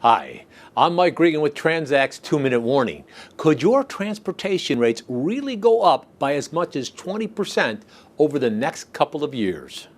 Hi, I'm Mike Regan with Transact's 2-Minute Warning. Could your transportation rates really go up by as much as 20% over the next couple of years?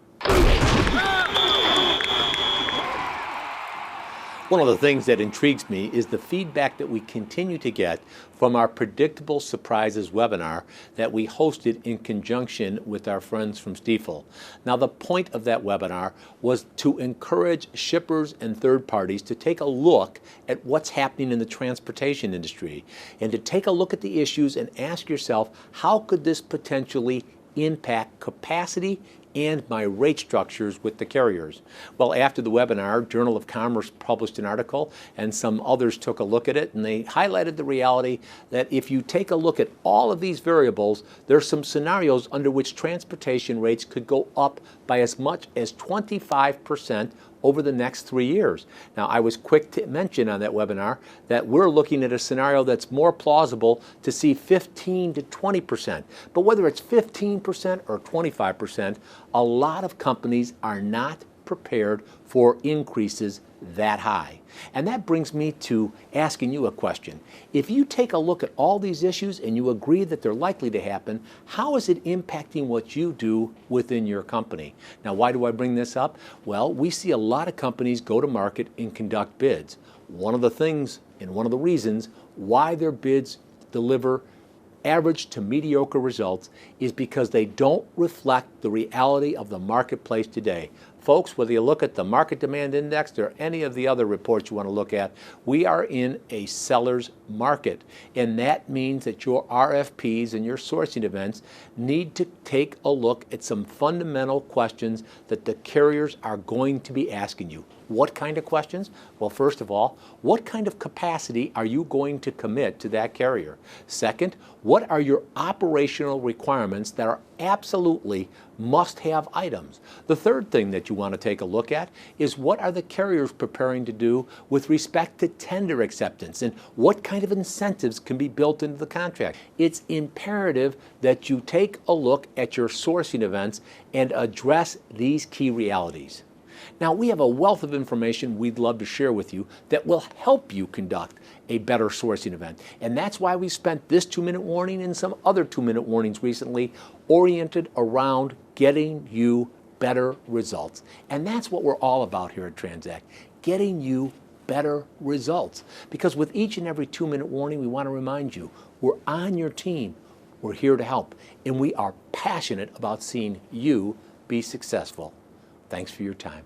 One of the things that intrigues me is the feedback that we continue to get from our Predictable Surprises webinar that we hosted in conjunction with our friends from Stifel. Now, the point of that webinar was to encourage shippers and third parties to take a look at what's happening in the transportation industry and to take a look at the issues and ask yourself, how could this potentially impact capacity and my rate structures with the carriers? Well, after the webinar, Journal of Commerce published an article and some others took a look at it, and they highlighted the reality that if you take a look at all of these variables, there's some scenarios under which transportation rates could go up by as much as 25% over the next 3 years. Now, I was quick to mention on that webinar that we're looking at a scenario that's more plausible to see 15 to 20%. But whether it's 15% or 25%, a lot of companies are not prepared for increases that high. And that brings me to asking you a question. If you take a look at all these issues and you agree that they're likely to happen, how is it impacting what you do within your company? Now, why do I bring this up? Well, we see a lot of companies go to market and conduct bids. One of the things and one of the reasons why their bids deliver average to mediocre results is because they don't reflect the reality of the marketplace today. Folks, whether you look at the market demand index or any of the other reports you want to look at, we are in a seller's market. And that means that your RFPs and your sourcing events need to take a look at some fundamental questions that the carriers are going to be asking you. What kind of questions? Well, first of all, what kind of capacity are you going to commit to that carrier? Second, what are your operational requirements that are absolutely must-have items? The third thing that you want to take a look at is what are the carriers preparing to do with respect to tender acceptance and what kind of incentives can be built into the contract. It's imperative that you take a look at your sourcing events and address these key realities. Now, we have a wealth of information we'd love to share with you that will help you conduct a better sourcing event. And that's why we spent this 2-minute warning and some other 2-minute warnings recently oriented around getting you better results. And that's what we're all about here at Transact, getting you better results. Because with each and every 2-minute warning, we want to remind you, we're on your team, we're here to help, and we are passionate about seeing you be successful. Thanks for your time.